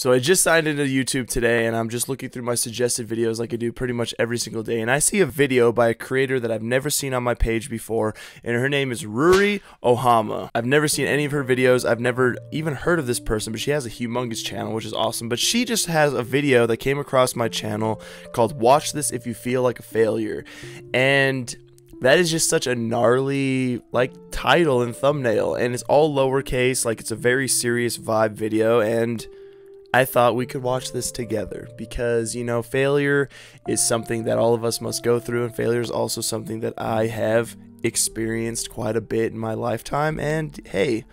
So I just signed into YouTube today, and I'm just looking through my suggested videos like I do pretty much every single day, and I see a video by a creator that I've never seen on my page before, and her name is Ruri Ohama. I've never seen any of her videos. I've never even heard of this person, but she has a humongous channel, which is awesome. But she just has a video that came across my channel called "Watch This If You Feel Like a Failure," and that is just such a gnarly like title and thumbnail, and it's all lowercase, like it's a very serious vibe video, and I thought we could watch this together because, you know, failure is something that all of us must go through, and failure is also something that I have experienced quite a bit in my lifetime. And hey,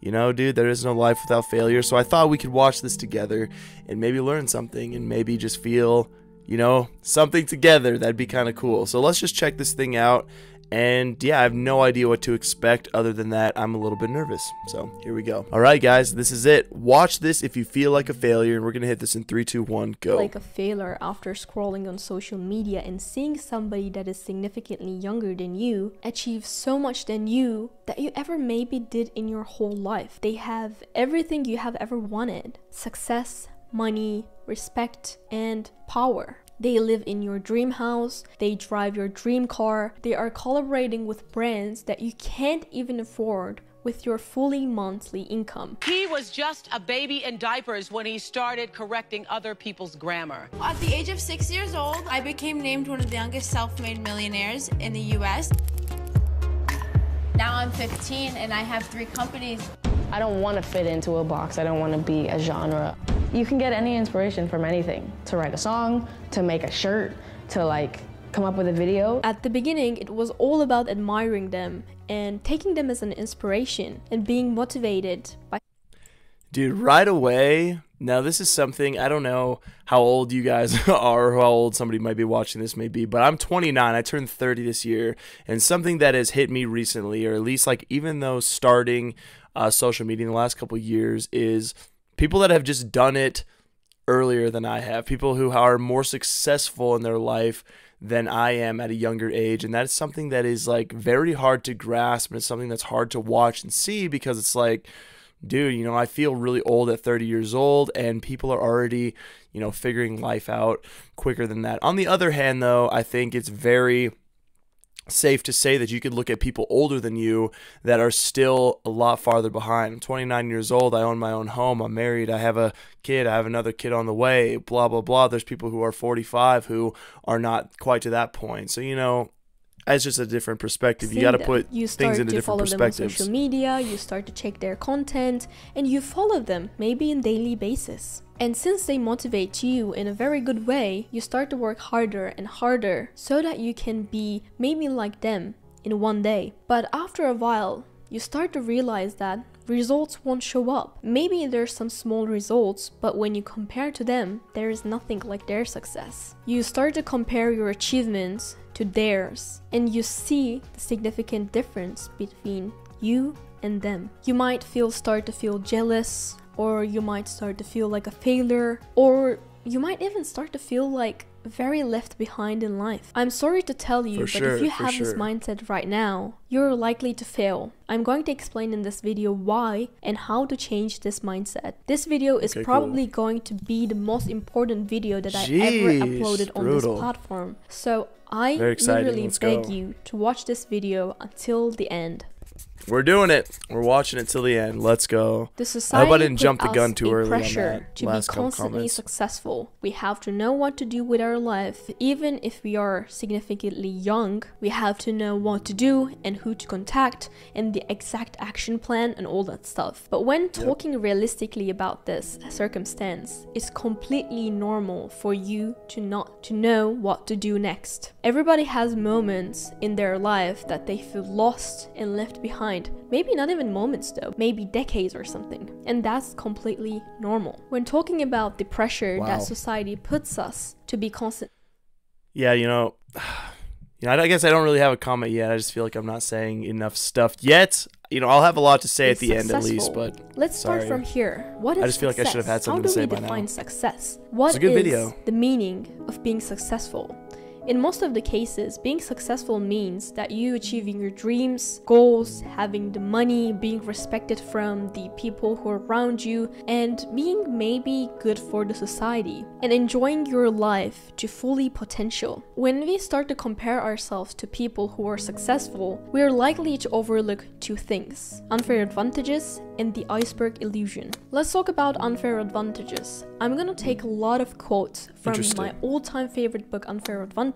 you know, dude, there is no life without failure. So I thought we could watch this together and maybe learn something and maybe just feel, you know, something together. That'd be kind of cool. So let's just check this thing out. And yeah, I have no idea what to expect other than that I'm a little bit nervous. So here we go. All right, guys, this is it. Watch this if you feel like a failure, and we're going to hit this in 3, 2, 1, go. Like a failure after scrolling on social media and seeing somebody that is significantly younger than you achieve so much than you that you ever maybe did in your whole life. They have everything you have ever wanted: success, money, respect, and power. They live in your dream house, they drive your dream car, they are collaborating with brands that you can't even afford with your fully monthly income. He was just a baby in diapers when he started correcting other people's grammar. At the age of 6 years old, I became named one of the youngest self-made millionaires in the US. Now I'm 15 and I have 3 companies. I don't want to fit into a box. I don't want to be a genre. You can get any inspiration from anything. To write a song, to make a shirt, to like come up with a video. At the beginning, it was all about admiring them and taking them as an inspiration and being motivated by... Dude, right away, now this is something, I don't know how old you guys are or how old somebody might be watching this may be, but I'm 29, I turned 30 this year, and something that has hit me recently, or at least like even though starting social media in the last couple of years, is people that have just done it earlier than I have, people who are more successful in their life than I am at a younger age, and that is something that is like very hard to grasp, and it's something that's hard to watch and see because it's like, dude, you know, I feel really old at 30 years old, and people are already, you know, figuring life out quicker than that. On the other hand, though, I think it's very safe to say that you could look at people older than you that are still a lot farther behind. I'm 29 years old. I own my own home. I'm married. I have a kid. I have another kid on the way, blah, blah, blah. There's people who are 45 who are not quite to that point. So, you know, it's just a different perspective. You got to put things into different perspectives. You start to follow them on social media, you start to check their content, and you follow them maybe on a daily basis. And since they motivate you in a very good way, you start to work harder and harder so that you can be maybe like them in one day. But after a while, you start to realize that results won't show up. Maybe there's some small results, but when you compare to them, there is nothing like their success. You start to compare your achievements to theirs, and you see the significant difference between you and them. You might start to feel jealous, or you might start to feel like a failure, or you might even start to feel like very left behind in life. I'm sorry to tell you, but if you have this mindset right now, you're likely to fail. I'm going to explain in this video why and how to change this mindset. This video is probably going to be the most important video that I ever uploaded on this platform. So I literally beg you to watch this video until the end. We're doing it. We're watching it till the end. Let's go. The society I hope I didn't jump the gun too early on pressure to be constantly successful. We have to know what to do with our life. Even if we are significantly young, we have to know what to do and who to contact and the exact action plan and all that stuff. But when talking realistically about this circumstance, it's completely normal for you to not to know what to do next. Everybody has moments in their life that they feel lost and left behind. Maybe not even moments though, maybe decades or something. And that's completely normal. When talking about the pressure that society puts us to be constant. Yeah, you know, I guess I don't really have a comment yet. I just feel like I'm not saying enough stuff yet. You know, I'll have a lot to say at the end at least, but let's start from here. What is I just feel like I should have had something to say by now. How do we define success? What is the meaning of being successful? In most of the cases, being successful means that you achieving your dreams, goals, having the money, being respected from the people who are around you, and being maybe good for the society, and enjoying your life to fully potential. When we start to compare ourselves to people who are successful, we are likely to overlook two things: unfair advantages and the iceberg illusion. Let's talk about unfair advantages. I'm gonna take a lot of quotes from my all-time favorite book, Unfair Advantages.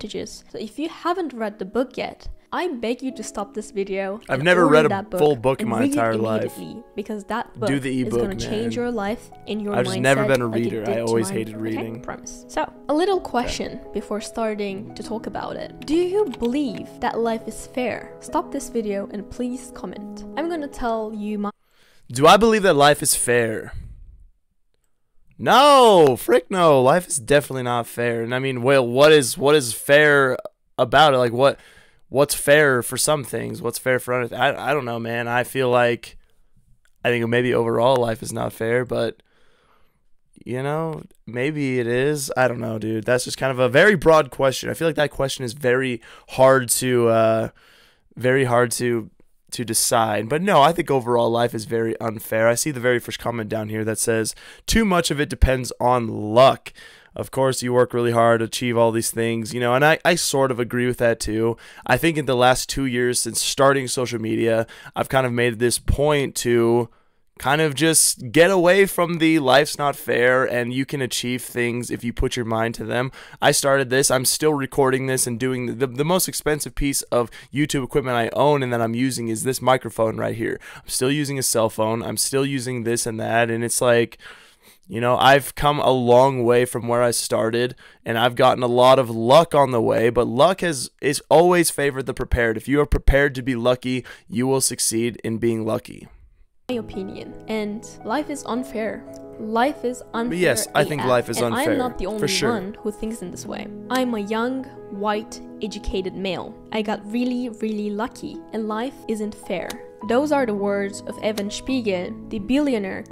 So if you haven't read the book yet, I beg you to stop this video. I've never read a full book in my entire life. Because that book Do the is ebook, going to change your life and your mindset. I've just never been a reader. I always hated reading. Okay, promise. So, a little question before starting to talk about it. Do you believe that life is fair? Stop this video and please comment. I'm going to tell you my... Do I believe that life is fair? No, frick no. Life is definitely not fair. And I mean, well, what is fair about it? Like what's fair for some things? What's fair for other? I don't know, man. I feel like I think maybe overall life is not fair, but you know, maybe it is. I don't know, dude. That's just kind of a very broad question. I feel like that question is very hard to decide. But no, I think overall life is very unfair. I see the very first comment down here that says, too much of it depends on luck. Of course, you work really hard to achieve all these things, you know, and I sort of agree with that too. I think in the last 2 years since starting social media, I've kind of made this point to kind of just get away from the life's not fair and you can achieve things if you put your mind to them. I started this. I'm still recording this and doing the most expensive piece of YouTube equipment I own and that I'm using is this microphone right here. I'm still using a cell phone. I'm still using this and that, and it's like, you know, I've come a long way from where I started, and I've gotten a lot of luck on the way, but luck is always favored the prepared. If you are prepared to be lucky, you will succeed in being lucky. My opinion, and life is unfair. Life is unfair. But yes, I think life is unfair. I'm not the only one who thinks in this way. I'm a young, white, educated male. I got really, really lucky, and life isn't fair. Those are the words of Evan Spiegel, the billionaire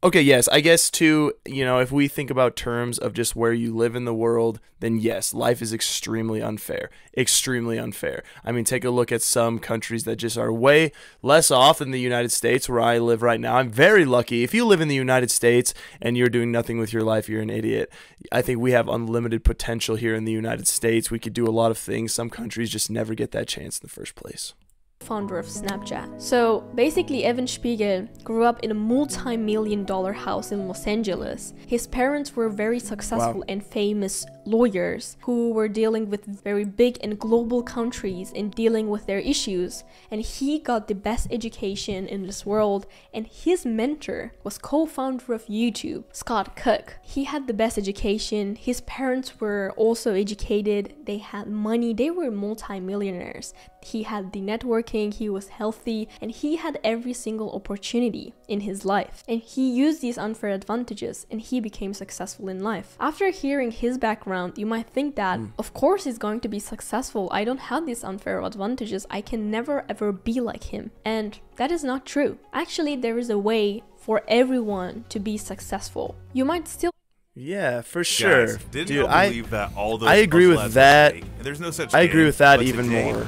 Okay, yes, I guess too, you know, if we think about terms of just where you live in the world, then yes, life is extremely unfair. Extremely unfair. I mean, take a look at some countries that just are way less off than the United States, where I live right now. I'm very lucky. If you live in the United States and you're doing nothing with your life, you're an idiot. I think we have unlimited potential here in the United States. We could do a lot of things. Some countries just never get that chance in the first place. Founder of Snapchat. So basically, Evan Spiegel grew up in a multi-million-dollar house in Los Angeles. His parents were very successful and famous lawyers who were dealing with very big and global countries and dealing with their issues, and he got the best education in this world, and his mentor was co-founder of YouTube, Scott Cook. He had the best education. His parents were also educated. They had money. They were multi-millionaires. He had the networking, he was healthy, and he had every single opportunity in his life. And he used these unfair advantages and he became successful in life. After hearing his background, you might think that, of course he's going to be successful. I don't have these unfair advantages. I can never ever be like him. And that is not true. Actually, there is a way for everyone to be successful. You might still... Yeah, for sure. Guys, didn't you believe that all those I agree with that. There's no such I agree with that but even more.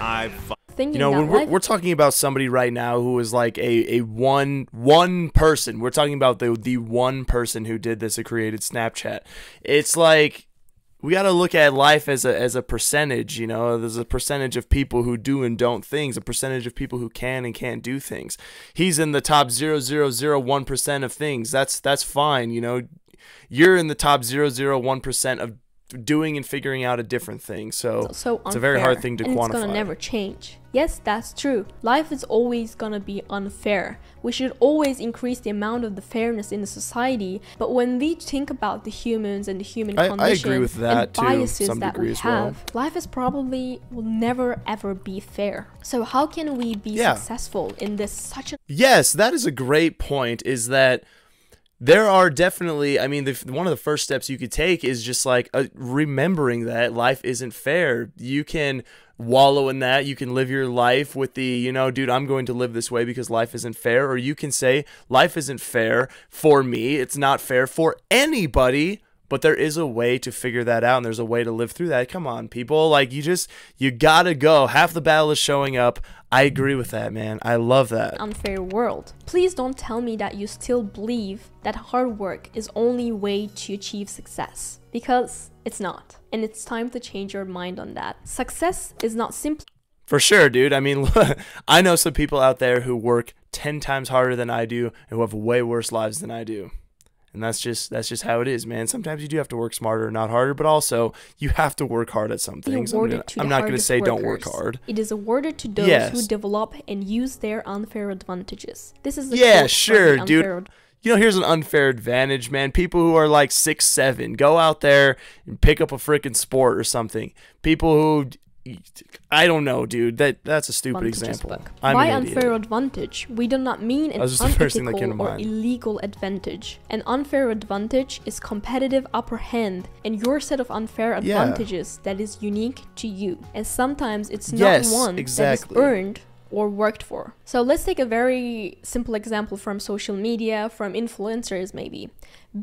You know, when we're talking about somebody right now who is like a one person. We're talking about the one person who did this, who created Snapchat. It's like we got to look at life as a percentage. You know, there's a percentage of people who do and don't things, a percentage of people who can and can't do things. He's in the top 0.001% of things. That's fine. You know, you're in the top 0.001% of doing and figuring out a different thing. So it's a very hard thing to quantify. It's gonna never change. Yes, that's true. Life is always gonna be unfair. We should always increase the amount of the fairness in the society. But when we think about the humans and the human condition I agree with that and biases some that we have, life is probably will never ever be fair. So how can we be successful in this such a... Yes, that is a great point, is that there are definitely, I mean, one of the first steps you could take is just like remembering that life isn't fair. You can wallow in that. You can live your life with the, you know, dude, I'm going to live this way because life isn't fair. Or you can say, life isn't fair for me. It's not fair for anybody but there is a way to figure that out, and there's a way to live through that. Come on, people. Like, you gotta go. Half the battle is showing up. I agree with that, man. I love that. Unfair world. Please don't tell me that you still believe that hard work is only way to achieve success, because it's not. And it's time to change your mind on that. Success is not simply... For sure, dude. I mean, I know some people out there who work 10 times harder than I do and who have way worse lives than I do. And that's just how it is, man. Sometimes you do have to work smarter, not harder, but also you have to work hard at some things. I'm not going to say don't work hard. It is awarded to those who develop and use their unfair advantages. This is the yeah, sure, dude. You know, here's an unfair advantage, man. People who are like 6'7", go out there and pick up a freaking sport or something. People who... I don't know, dude. That's a stupid example. By unfair advantage, we do not mean an unethical or illegal advantage. An unfair advantage is competitive upper hand and your set of unfair advantages that is unique to you. And sometimes it's not one that is earned or worked for. So let's take a very simple example from social media, from influencers maybe.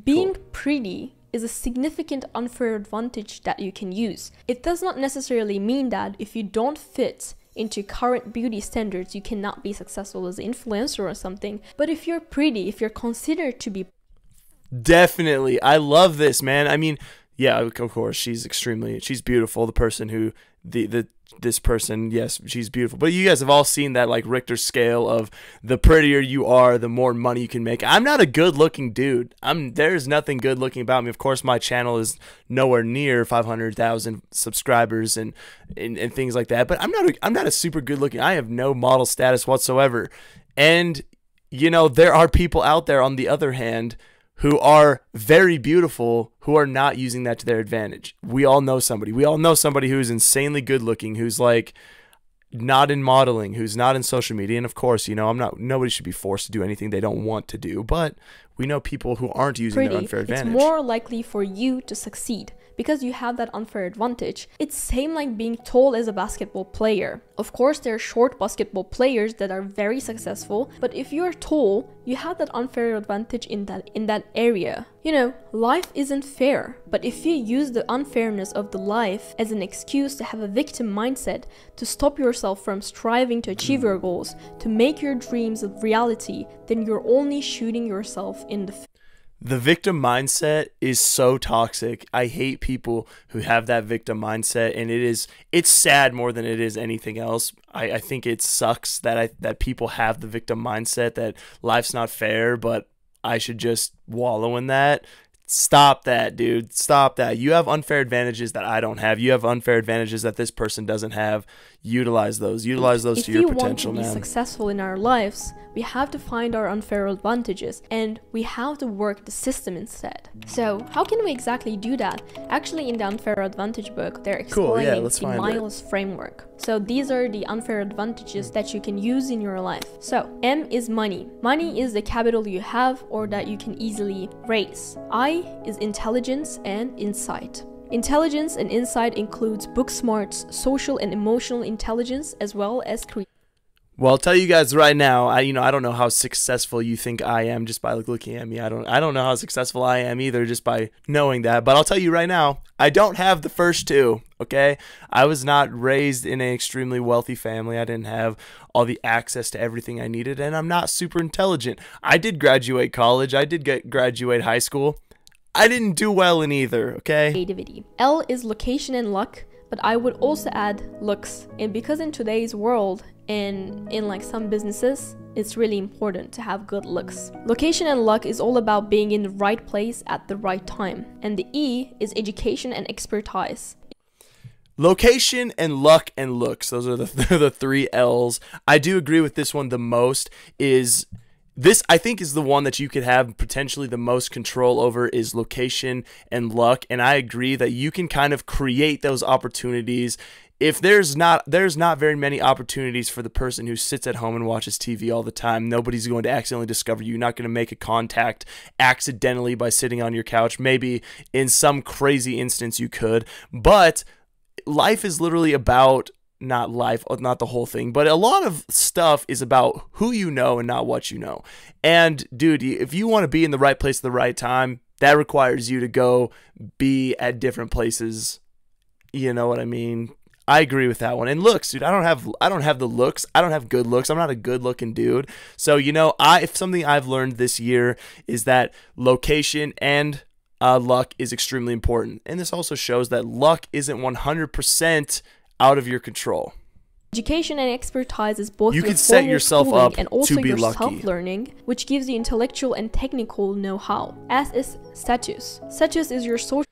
Being pretty is a significant unfair advantage that you can use. It does not necessarily mean that if you don't fit into current beauty standards, you cannot be successful as an influencer or something. But if you're pretty, if you're considered to be... Definitely. I love this, man. I mean, yeah, of course, she's beautiful. The person who, this person, yes, she's beautiful. But you guys have all seen that like Richter scale of the prettier you are, the more money you can make. I'm not a good looking dude. There's nothing good looking about me. Of course, my channel is nowhere near 500,000 subscribers and things like that. But I'm not a super good looking. I have no model status whatsoever. And you know, there are people out there on the other hand who are very beautiful, who are not using that to their advantage. We all know somebody. We all know somebody who's insanely good looking, who's like not in modeling, who's not in social media. And of course, you know, nobody should be forced to do anything they don't want to do, but we know people who aren't using their unfair advantage. It's more likely for you to succeed because you have that unfair advantage. It's same like being tall as a basketball player. Of course, there are short basketball players that are very successful, but if you're tall, you have that unfair advantage in that area. You know, life isn't fair, but if you use the unfairness of the life as an excuse to have a victim mindset, to stop yourself from striving to achieve your goals, to make your dreams a reality, then you're only shooting yourself in the The victim mindset is so toxic. I hate people who have that victim mindset, and it's sad more than it is anything else. I think it sucks that people have the victim mindset, that life's not fair, but I should just wallow in that. Stop that, dude. Stop that. You have unfair advantages that I don't have. You have unfair advantages that this person doesn't have. Utilize those. Utilize those to your potential, man. If we want to be successful in our lives, we have to find our unfair advantages and we have to work the system instead. So how can we exactly do that? Actually, in the unfair advantage book, they're explaining the Miles framework. So these are the unfair advantages that you can use in your life. So M is money. Money is the capital you have or that you can easily raise. I is intelligence and insight. Intelligence and insight includes book smarts, social and emotional intelligence, as well as creativity. Well, I'll tell you guys right now, I don't know how successful you think I am just by looking at me. I don't know how successful I am either just by knowing that. But I'll tell you right now, I don't have the first two, okay? I was not raised in an extremely wealthy family. I didn't have all the access to everything I needed, and I'm not super intelligent. I did graduate college. I did graduate high school. I didn't do well in either, okay? Creativity. L is location and luck, but I would also add looks. And because in today's world, and in like some businesses, it's really important to have good looks. Location and luck is all about being in the right place at the right time. And the E is education and expertise. Location and luck and looks. Those are the three L's. I do agree with this one the most. This, I think, is the one that you could have potentially the most control over, is location and luck. And I agree that you can kind of create those opportunities. If there's not very many opportunities for the person who sits at home and watches TV all the time. Nobody's going to accidentally discover you. You're not going to make a contact accidentally by sitting on your couch. Maybe in some crazy instance you could. But life is literally about... not the whole thing, but a lot of stuff is about who you know and not what you know. And dude, if you want to be in the right place at the right time, that requires you to go be at different places. You know what I mean? I agree with that one. And looks, dude, I don't have the looks. I don't have good looks. I'm not a good looking dude. So, you know, if something I've learned this year is that location and luck is extremely important. And this also shows that luck isn't 100% out of your control. Education and expertise is both you your can set yourself up and also to be your lucky. self-learning, which gives you intellectual and technical know-how, as is status. Status is your social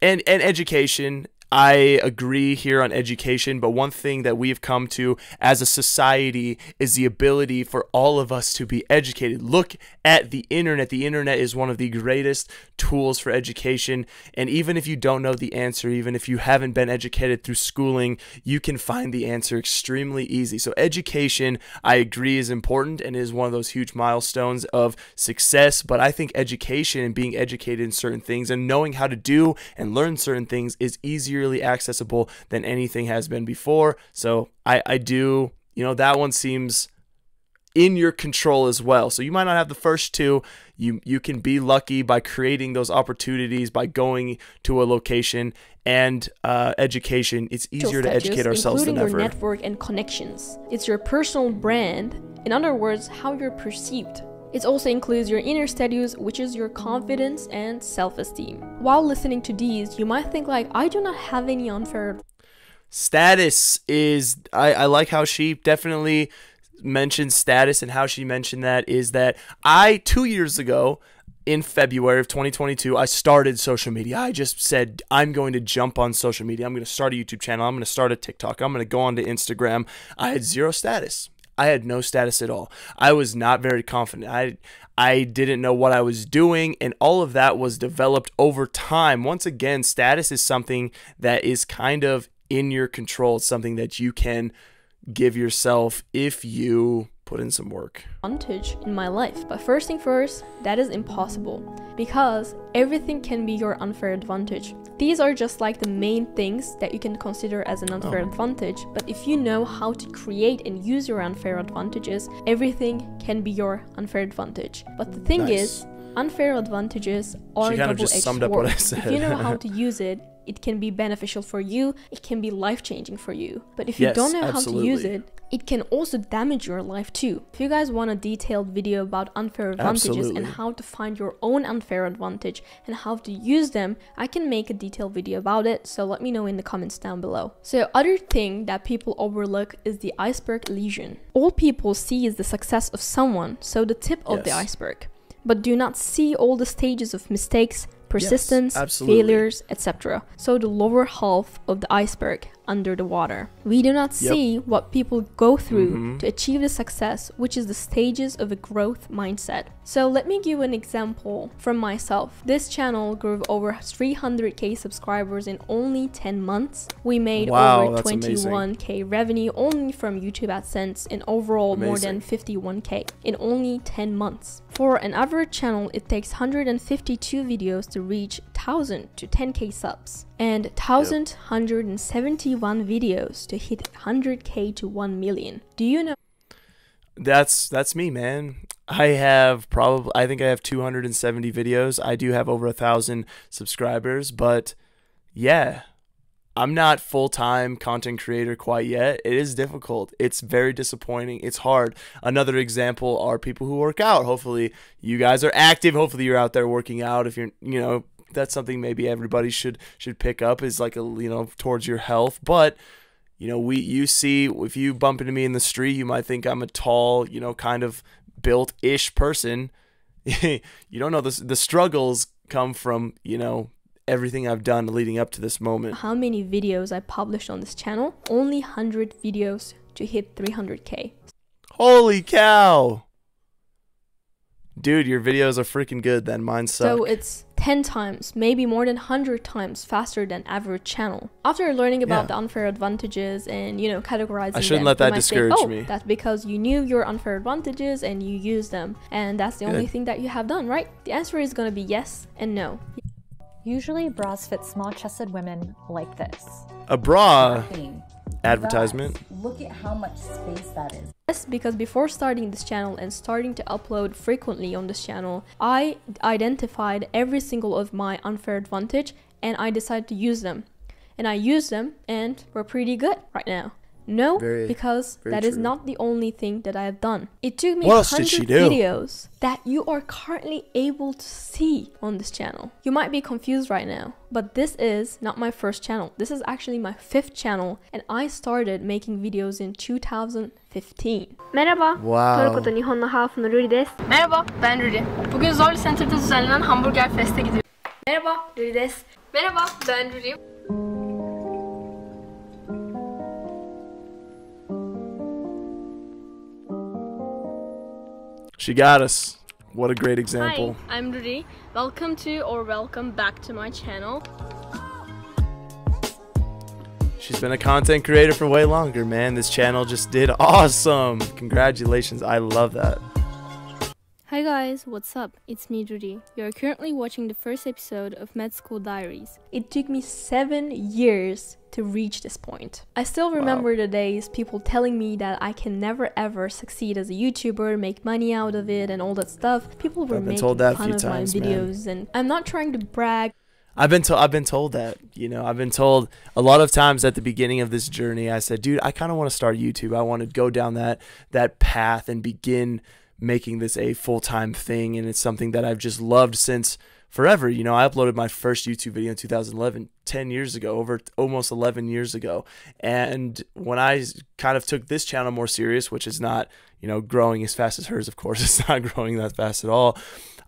and education. I agree here on education, but one thing that we've come to as a society is the ability for all of us to be educated. Look at the internet. The internet is one of the greatest tools for education, and even if you don't know the answer, even if you haven't been educated through schooling, you can find the answer extremely easy. So education, I agree, is important and is one of those huge milestones of success, but I think education and being educated in certain things and knowing how to do and learn certain things is easier accessible than anything has been before. So I do, you know, that one seems in your control as well. So you might not have the first two. You can be lucky by creating those opportunities, by going to a location, and education. It's easier to educate ourselves than ever. Including your network and connections. It's your personal brand. In other words, how you're perceived. It also includes your inner status, which is your confidence and self-esteem. While listening to these, you might think like, I do not have any unfair status is, I like how she definitely mentioned status, and how she mentioned that is that 2 years ago, in February of 2022, I started social media. I just said, I'm going to jump on social media. I'm going to start a YouTube channel. I'm going to start a TikTok. I'm going to go onto Instagram. I had zero status. I had no status at all. I was not very confident. I didn't know what I was doing, and all of that was developed over time. Once again, status is something that is kind of in your control. It's something that you can give yourself if you put in some work. Advantage in my life, but first thing first, that is impossible because everything can be your unfair advantage. These are just like the main things that you can consider as an unfair advantage, but if you know how to create and use your unfair advantages, everything can be your unfair advantage. But the thing is, unfair advantages are double-edged swords. If you know how to use it, it can be beneficial for you, it can be life-changing for you. But if you don't know how to use it, it can also damage your life too. If you guys want a detailed video about unfair advantages and how to find your own unfair advantage and how to use them, I can make a detailed video about it, so let me know in the comments down below. So other thing that people overlook is the iceberg illusion. All people see is the success of someone, so the tip of the iceberg, but do not see all the stages of mistakes, persistence, failures, etc. So the lower half of the iceberg under the water. We do not see what people go through to achieve the success, which is the stages of a growth mindset. So let me give an example from myself. This channel grew over 300k subscribers in only 10 months. We made over 21k revenue only from YouTube AdSense, and overall more than 51k in only 10 months. For an average channel, it takes 152 videos to reach 1000 to 10k subs, and 1171 videos to hit 100k to 1 million. Do you know? That's me, man. I think I have 270 videos. I do have over 1,000 subscribers, but yeah, I'm not full-time content creator quite yet. It is difficult. It's very disappointing. It's hard. Another example are people who work out. Hopefully you guys are active. Hopefully you're out there working out. If you're, you know, that's something maybe everybody should pick up, is like towards your health. But you see, if you bump into me in the street, you might think I'm a tall, kind of built-ish person. You don't know the struggles come from, everything I've done leading up to this moment. How many videos I published on this channel? Only 100 videos to hit 300k. Holy cow! Dude, your videos are freaking good then. Mine suck. So it's 10 times, maybe more than 100 times faster than average channel. After learning about the unfair advantages and, categorizing them, I shouldn't let that discourage me. That's because you knew your unfair advantages and you used them. And that's the only thing that you have done, right? The answer is going to be yes and no. Usually bras fit small-chested women like this. A bra? advertisement. Look at how much space that is. Yes, because before starting this channel and starting to upload frequently on this channel, I identified every single of my unfair advantage and I decided to use them. And I used them and we're pretty good right now. No, because that is not the only thing that I have done. It took me 100 videos that you are currently able to see on this channel. You might be confused right now, but this is not my first channel. This is actually my 5th channel and I started making videos in 2015. Merhaba, Wow. Nihon'la Hafu'nun Ruri desu. Merhaba, ben Ruri. Bugün Zorlu Center'da düzenlenen Hamburger Fest'e gidiyorum. Merhaba, Ruri desu. Merhaba, ben Ruri. She got us. What a great example. Hi, I'm Ruri. Welcome to or welcome back to my channel. She's been a content creator for way longer, man. This channel just did awesome. Congratulations. I love that. Hi guys, what's up? It's me, Ruri. You're currently watching the first episode of Med School Diaries. It took me 7 years to reach this point. I still remember the days people telling me that I can never ever succeed as a YouTuber, make money out of it and all that stuff. People were making fun of my videos, and I'm not trying to brag. I've been told that, you know, I've been told a lot of times at the beginning of this journey, I said, dude, I kind of want to start YouTube. I want to go down that path and begin making this a full-time thing, and it's something that I've just loved since forever. You know, I uploaded my first YouTube video in 2011, 10 years ago, almost 11 years ago. And when I kind of took this channel more serious, which is not, you know, growing as fast as hers, of course, it's not growing that fast at all.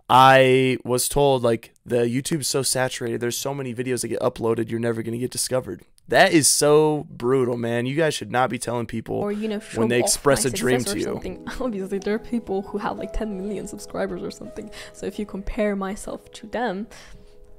I was told, like, the YouTube is so saturated, there's so many videos that get uploaded, you're never going to get discovered. That is so brutal, man. You guys should not be telling people, or, you know, when they express a dream to you. Obviously, there are people who have like 10 million subscribers or something. So if you compare myself to them,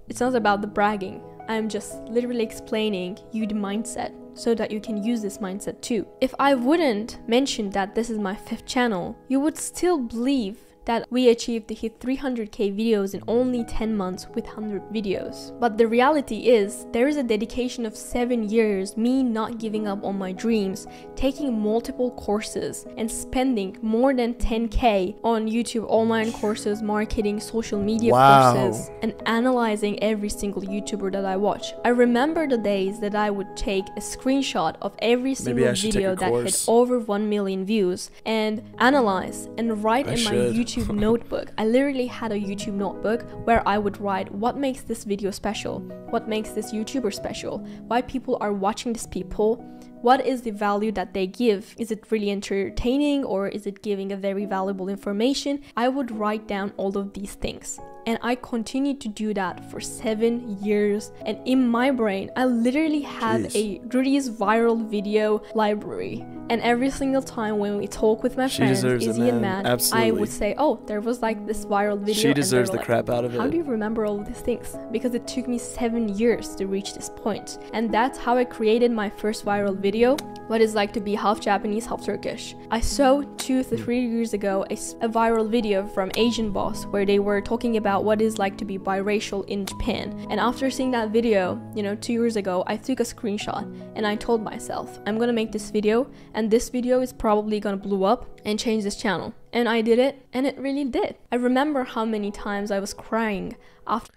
it's not about the bragging. I'm just literally explaining you the mindset so that you can use this mindset too. If I wouldn't mention that this is my 5th channel, you would still believe that we achieved to hit 300k videos in only 10 months with 100 videos. But the reality is, there is a dedication of 7 years, me not giving up on my dreams, taking multiple courses, and spending more than 10k on YouTube online courses, marketing, social media courses, and analyzing every single YouTuber that I watch. I remember the days that I would take a screenshot of every single video that had over 1 million views and analyze and write in my YouTube notebook. I literally had a YouTube notebook where I would write what makes this video special, what makes this YouTuber special, why people are watching these people, what is the value that they give, is it really entertaining or is it giving a very valuable information. I would write down all of these things. And I continued to do that for 7 years. And in my brain, I literally had a Ruri's viral video library. And every single time when we talk with my friends, Izzy and Matt, I would say, oh, there was like this viral video. She deserves the crap out of it. How do you remember all of these things? Because it took me 7 years to reach this point. And that's how I created my first viral video, what it's like to be half Japanese, half Turkish. I saw 2 to 3 years ago a viral video from Asian Boss where they were talking about what it's like to be biracial in Japan. And after seeing that video, you know, 2 years ago, I took a screenshot and I told myself, I'm gonna make this video, and this video is probably gonna blow up and change this channel. And I did it, and it really did. I remember how many times I was crying after.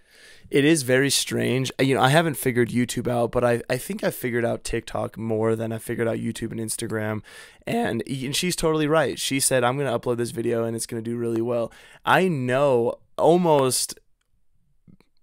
It is very strange. You know, I haven't figured YouTube out, but I think I figured out TikTok more than I figured out YouTube and Instagram. And she's totally right. She said, I'm going to upload this video and it's going to do really well. I know almost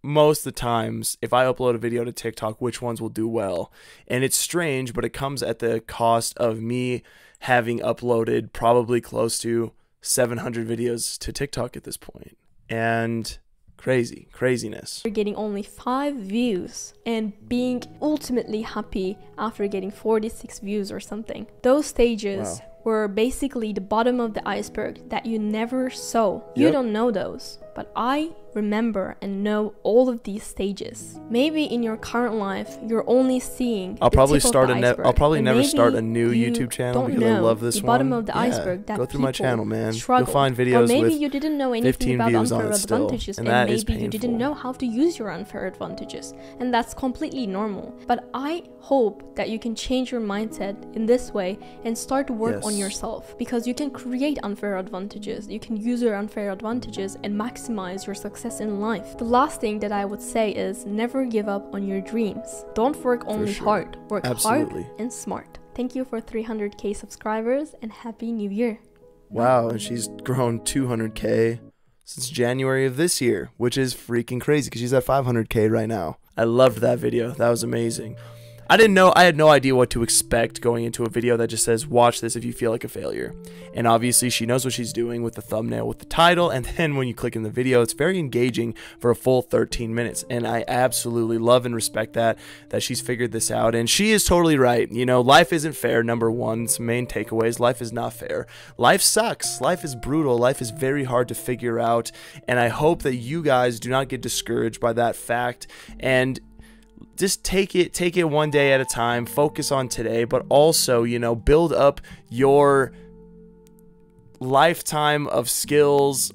most of the times if I upload a video to TikTok, which ones will do well. And it's strange, but it comes at the cost of me having uploaded probably close to 700 videos to TikTok at this point. And craziness. You're getting only 5 views and being ultimately happy after getting 46 views or something. Those stages were basically the bottom of the iceberg that you never saw. You don't know those. but I remember and know all of these stages. Maybe in your current life, you're only seeing I'll probably the tip start of the iceberg, I'll probably and never start maybe a new you YouTube channel don't because I know love this the one. bottom of the iceberg that go through my people channel, man. struggle. You'll find Or videos maybe with you didn't know anything 15 about views on unfair it still, advantages, and and that is maybe you didn't painful. know how to use your unfair advantages, and that's completely normal. But I hope that you can change your mindset in this way and start to work on yourself, because you can create unfair advantages. You can use your unfair advantages and maximize your success in life. The last thing that I would say is never give up on your dreams. Don't work only hard, work hard and smart. Thank you for 300k subscribers and happy new year. Wow, and she's grown 200k since January of this year, which is freaking crazy because she's at 500k right now. I loved that video. That was amazing. I had no idea what to expect going into a video that just says, watch this if you feel like a failure. And obviously she knows what she's doing with the thumbnail, with the title, and then when you click in the video, it's very engaging for a full 13 minutes. And I absolutely love and respect that she's figured this out. And she is totally right. You know, life isn't fair, number one. Some main takeaways. Life is not fair. Life sucks. Life is brutal. Life is very hard to figure out. And I hope that you guys do not get discouraged by that fact. And just take it one day at a time, focus on today, but also, you know, build up your lifetime of skills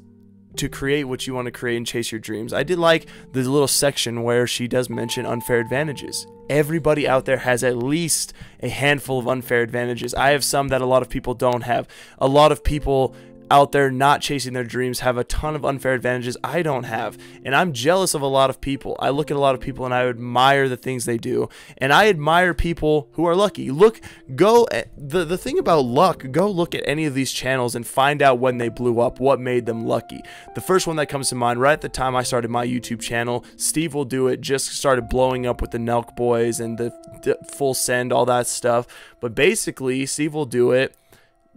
to create what you want to create and chase your dreams. I did like the little section where she does mention unfair advantages. Everybody out there has at least a handful of unfair advantages. I have some that a lot of people don't have. A lot of people out there not chasing their dreams have a ton of unfair advantages I don't have, and I'm jealous of a lot of people. I look at a lot of people and I admire the things they do, and I admire people who are lucky. The thing about luck, go look at any of these channels and find out when they blew up, what made them lucky. The first one that comes to mind, right at the time I started my YouTube channel, Steve Will Do It just started blowing up with the Nelk Boys and the Full Send, all that stuff. But basically, Steve Will Do It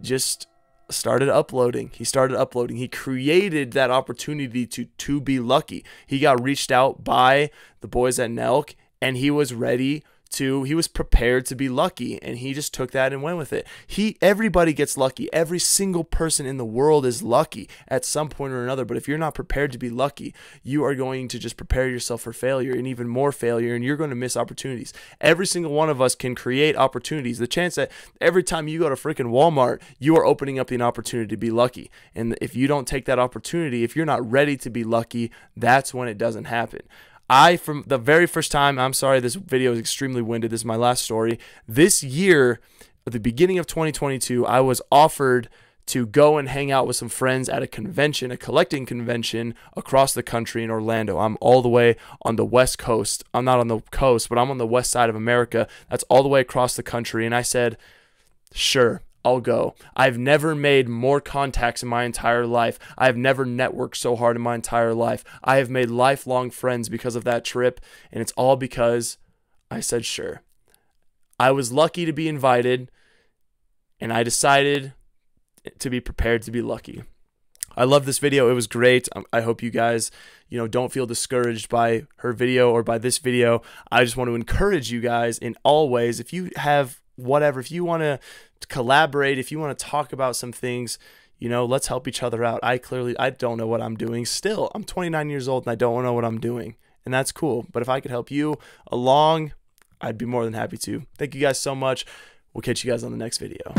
just started uploading. He created that opportunity to be lucky. He got reached out by the boys at Nelk, and he was prepared to be lucky, and he just took that and went with it. Everybody gets lucky. Every single person in the world is lucky at some point or another, but if you're not prepared to be lucky, you are going to just prepare yourself for failure and even more failure, and you're going to miss opportunities. Every single one of us can create opportunities. The chance that every time you go to freaking Walmart, you are opening up an opportunity to be lucky, and if you don't take that opportunity, if you're not ready to be lucky, that's when it doesn't happen. From the very first time, I'm sorry, this video is extremely winded. This is my last story. This year, at the beginning of 2022, I was offered to go and hang out with some friends at a convention, a collecting convention across the country in Orlando. I'm all the way on the West Coast. I'm not on the coast, but I'm on the west side of America. That's all the way across the country. And I said, sure, I'll go. I've never made more contacts in my entire life. I've never networked so hard in my entire life. I have made lifelong friends because of that trip, and it's all because I said sure. I was lucky to be invited, and I decided to be prepared to be lucky. I love this video. It was great. I hope you guys, don't feel discouraged by her video or by this video. I just want to encourage you guys in all ways. If you have whatever, if you want to collaborate, if you want to talk about some things, let's help each other out. I don't know what I'm doing still. I'm 29 years old and I don't know what I'm doing, and that's cool. But if I could help you along, I'd be more than happy to. Thank you guys so much. We'll catch you guys on the next video.